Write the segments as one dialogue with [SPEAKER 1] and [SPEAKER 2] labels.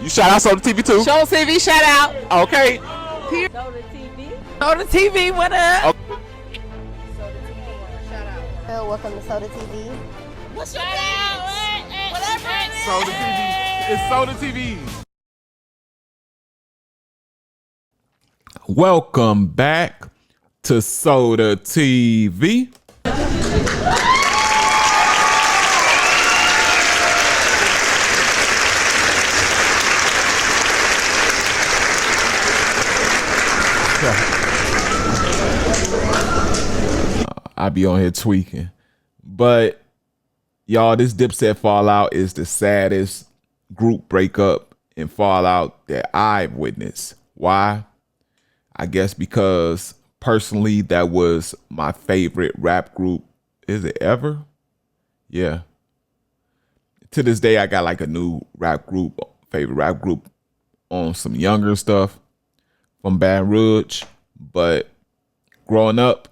[SPEAKER 1] You shout out Soda TV too?
[SPEAKER 2] Show TV shout out.
[SPEAKER 1] Okay.
[SPEAKER 3] Soda TV.
[SPEAKER 2] Soda TV, what up?
[SPEAKER 1] Okay.
[SPEAKER 3] Soda TV. Shout out.
[SPEAKER 4] Welcome to Soda TV.
[SPEAKER 2] What's your name? Whatever it is.
[SPEAKER 1] Soda TV. It's Soda TV. Welcome back to Soda TV. I be on here tweaking, but y'all, this Dipset fallout is the saddest group breakup and fallout that I've witnessed. Why? I guess because personally, that was my favorite rap group. Is it ever? Yeah. To this day, I got like a new favorite rap group on some younger stuff from Baton Rouge. But growing up,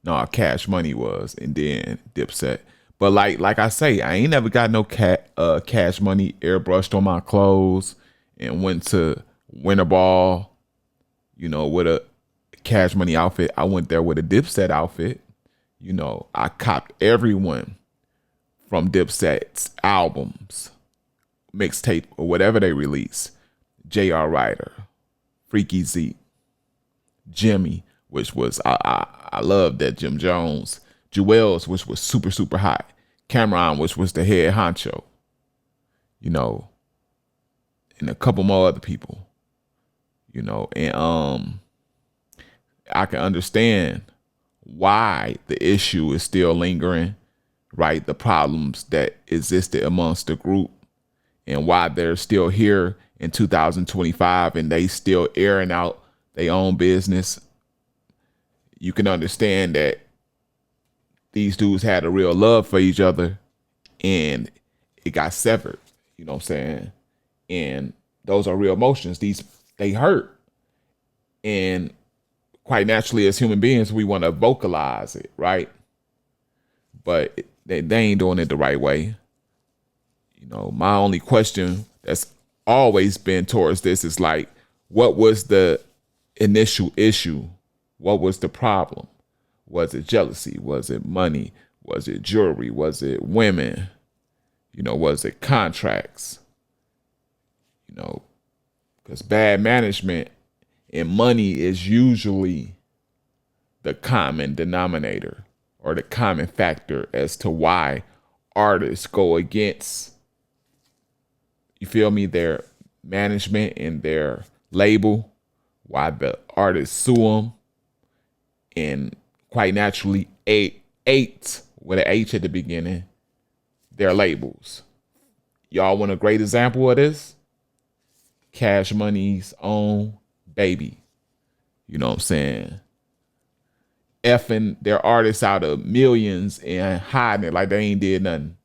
[SPEAKER 1] no, Cash Money was, and then Dipset. But like I say, I ain't never got no Cash Money airbrushed on my clothes and went to Winter Ball, you know, with a Cash Money outfit. I went there with a Dipset outfit. You know, I copped everyone from Dipset's albums, mixtape, or whatever they release. J.R. Ryder, Freaky Z, Jimmy, which was, I love that Jim Jones. Juelz, which was super, super hot. Cameron, which was the head honcho. You know, and a couple more other people. You know, and I can understand why the issue is still lingering, right? The problems that existed amongst the group and why they're still here in 2025 and they still airing out their own business. You can understand that these dudes had a real love for each other and it got severed, you know what I'm saying? And those are real emotions. They hurt. And quite naturally, as human beings, we want to vocalize it, right? But they ain't doing it the right way. You know, my only question that's always been towards this is like, what was the initial issue? What was the problem? Was it jealousy? Was it money? Was it jewelry? Was it women? You know, was it contracts? You know, because bad management and money is usually the common denominator or the common factor as to why artists go against, you feel me, their management and their label, why the artists sue them, and quite naturally ate with an H at the beginning, their labels. Y'all want a great example of this? Cash Money's own Baby. You know what I'm saying? Effing their artists out of millions and hiding it like they ain't did nothing.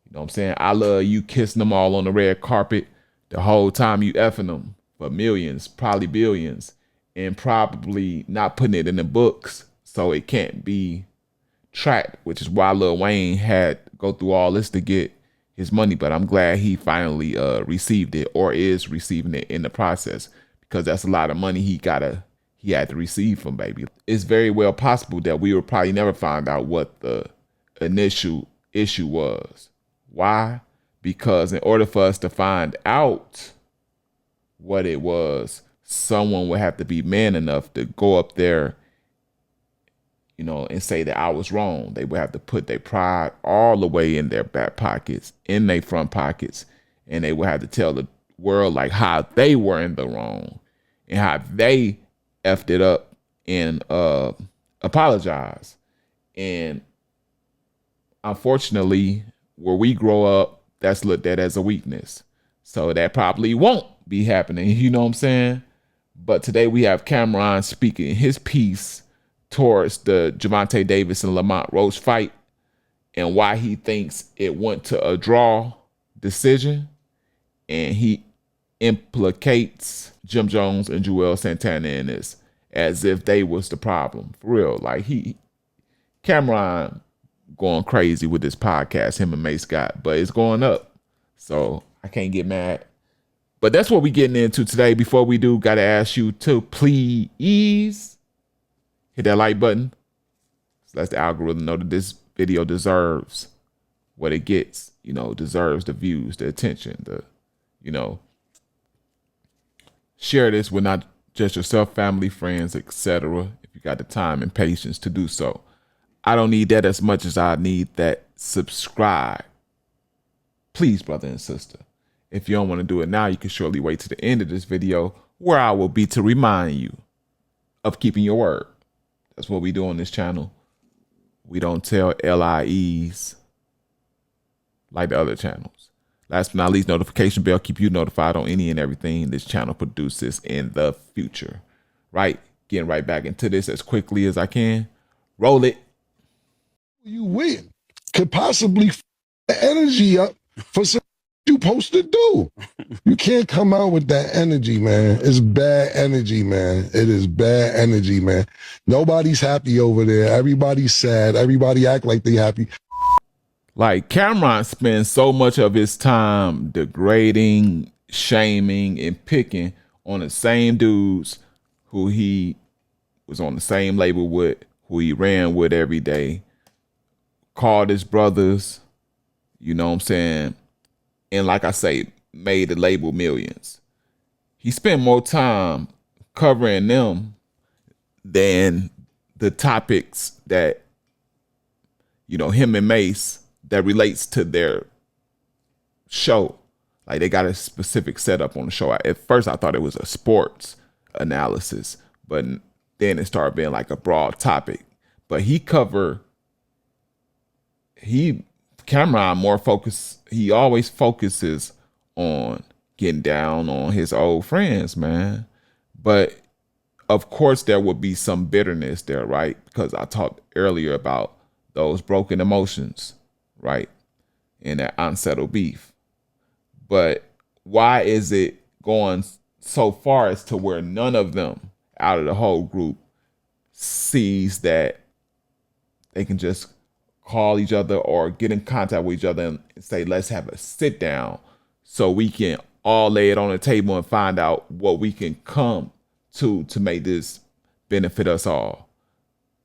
[SPEAKER 1] You know what I'm saying? I Love You kissing them all on the red carpet the whole time you effing them for millions, probably billions, and probably not putting it in the books so it can't be tracked, which is why Lil Wayne had to go through all this to get his money. But I'm glad he finally received it or is receiving it in the process, because that's a lot of money he had to receive from Baby. It's very well possible that we will probably never find out what the initial issue was. Why? Because in order for us to find out what it was, someone would have to be man enough to go up there, you know, and say that I was wrong. They would have to put their pride all the way in their back pockets, in their front pockets, and they would have to tell the world like how they were in the wrong and how they effed it up and apologize. And unfortunately, where we grow up, that's looked at as a weakness. So that probably won't be happening, you know what I'm saying? But today we have Cameron speaking his piece towards the Gervonta Davis and Lamont Roach fight and why he thinks it went to a draw decision. And he implicates Jim Jones and Juelz Santana in this as if they was the problem. For real. Like Cameron going crazy with this podcast, him and Mace Scott, but it's going up. So I can't get mad. But that's what we're getting into today. Before we do, got to ask you to please hit that like button. So that's the algorithm know that this video deserves what it gets, deserves the views, the attention, share this with not just yourself, family, friends, etc. if you got the time and patience to do so. I don't need that as much as I need that subscribe. Please, brother and sister. If you don't want to do it now, you can surely wait to the end of this video where I will be to remind you of keeping your word. That's what we do on this channel. We don't tell LIEs like the other channels. Last but not least, notification bell keep you notified on any and everything this channel produces in the future. Right? Getting right back into this as quickly as I can. Roll it.
[SPEAKER 4] You win could possibly the energy up for something you supposed to do. You can't come out with that energy, man. It's bad energy, man. It is bad energy, man. Nobody's happy over there. Everybody's sad. Everybody act like they happy.
[SPEAKER 1] Like Cameron spends so much of his time degrading, shaming, and picking on the same dudes who he was on the same label with, who he ran with every day, called his brothers, you know what I'm saying? And like I say, made the label millions. He spent more time covering them than the topics that, him and Mace, that relates to their show. Like they got a specific setup on the show. At first I thought it was a sports analysis, but then it started being like a broad topic. But Cameron more focused, he always focuses on getting down on his old friends, man. But of course there would be some bitterness there, right? Because I talked earlier about those broken emotions, right? And that unsettled beef. But why is it going so far as to where none of them out of the whole group sees that they can just call each other or get in contact with each other and say, let's have a sit down so we can all lay it on the table and find out what we can come to make this benefit us all?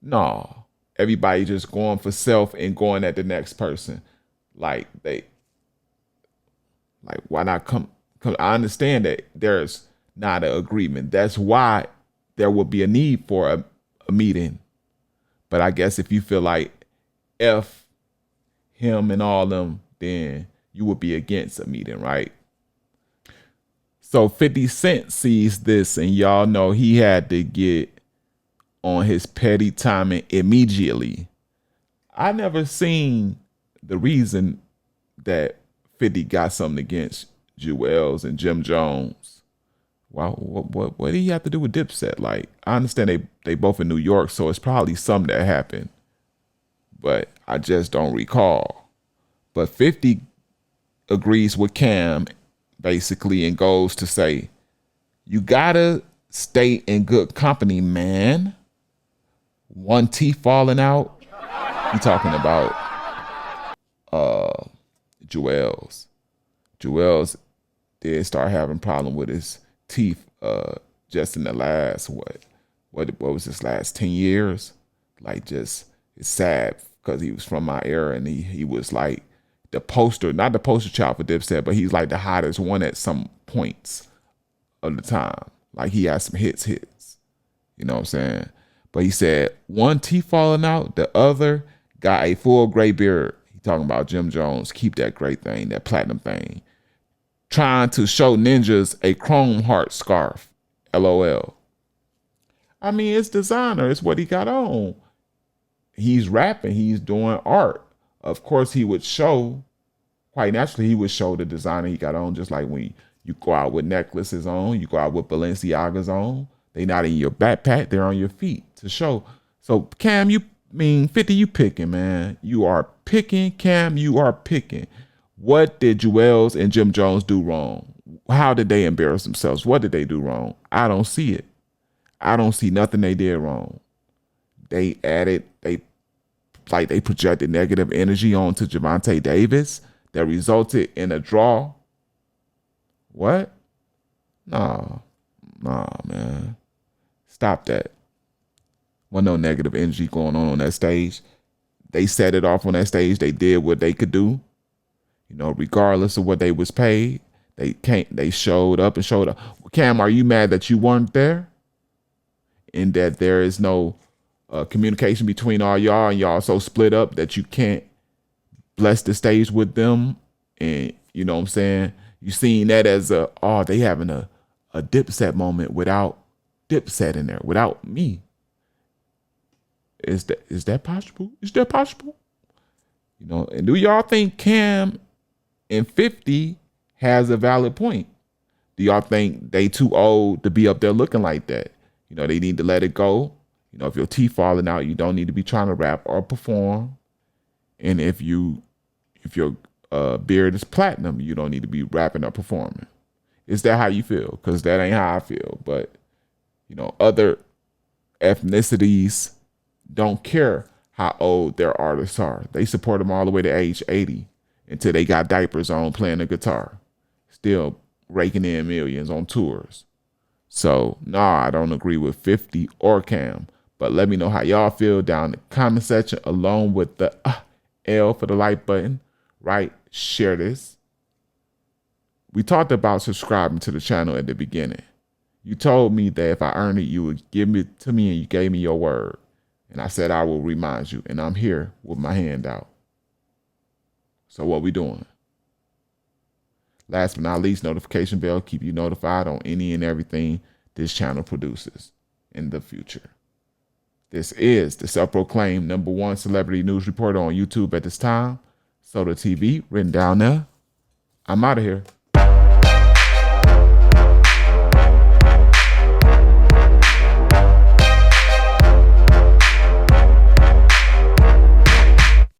[SPEAKER 1] No. Everybody just going for self and going at the next person. Like why not come? I understand that there's not an agreement. That's why there would be a need for a meeting. But I guess if you feel like F him and all them, then you would be against a meeting, right? So 50 Cent sees this, and y'all know he had to get on his petty timing immediately. I never seen the reason that 50 got something against Juelz and Jim Jones. Wow, what did he have to do with Dipset? Like, I understand they both in New York, so it's probably something that happened, but I just don't recall. But 50 agrees with Cam basically and goes to say, you gotta stay in good company, man. One teeth falling out. He talking about Juelz. Juelz did start having problem with his teeth just in the last what was this last 10 years? Like, just it's sad because he was from my era and he was like the poster, not the poster child for Dipset, but he's like the hottest one at some points of the time. Like, he had some hits. You know what I'm saying? But he said one teeth falling out, the other got a full gray beard. He talking about Jim Jones. Keep that gray thing, that platinum thing. Trying to show ninjas a chrome heart scarf. LOL. I mean, it's designer. It's what he got on. He's rapping. He's doing art. Of course, he would show, quite naturally, he would show the designer he got on, just like when you go out with necklaces on, you go out with Balenciagas on. They not in your backpack, they're on your feet to show. So Cam, 50, you picking, man. You are picking, Cam, you are picking. What did Juelz and Jim Jones do wrong? How did they embarrass themselves? What did they do wrong? I don't see it. I don't see nothing they did wrong. They projected negative energy onto Gervonta Davis that resulted in a draw. What? Nah, man. Stop that. Wasn't no negative energy going on that stage. They set it off on that stage. They did what they could do. You know, regardless of what they was paid, they showed up and showed up. Cam, are you mad that you weren't there? And that there is no communication between all y'all and y'all so split up that you can't bless the stage with them? And you know what I'm saying? You seen that as they having a Dipset moment without Dipset in there, without me. Is that possible? Is that possible? You know, and do y'all think Cam and 50 has a valid point? Do y'all think they too old to be up there looking like that? You know, they need to let it go. You know, if your teeth falling out, you don't need to be trying to rap or perform. And if your beard is platinum, you don't need to be rapping or performing. Is that how you feel? Because that ain't how I feel. But, you know, other ethnicities don't care how old their artists are. They support them all the way to age 80 until they got diapers on playing the guitar, still raking in millions on tours. So, I don't agree with 50 or Cam. But let me know how y'all feel down in the comment section, along with the L for the like button. Right? Share this. We talked about subscribing to the channel at the beginning. You told me that if I earned it, you would give it to me, and you gave me your word. And I said I will remind you, and I'm here with my hand out. So what we doing? Last but not least, notification bell, keep you notified on any and everything this channel produces in the future. This is the self-proclaimed #1 celebrity news reporter on YouTube at this time. Soda TV, written down there. I'm out of here.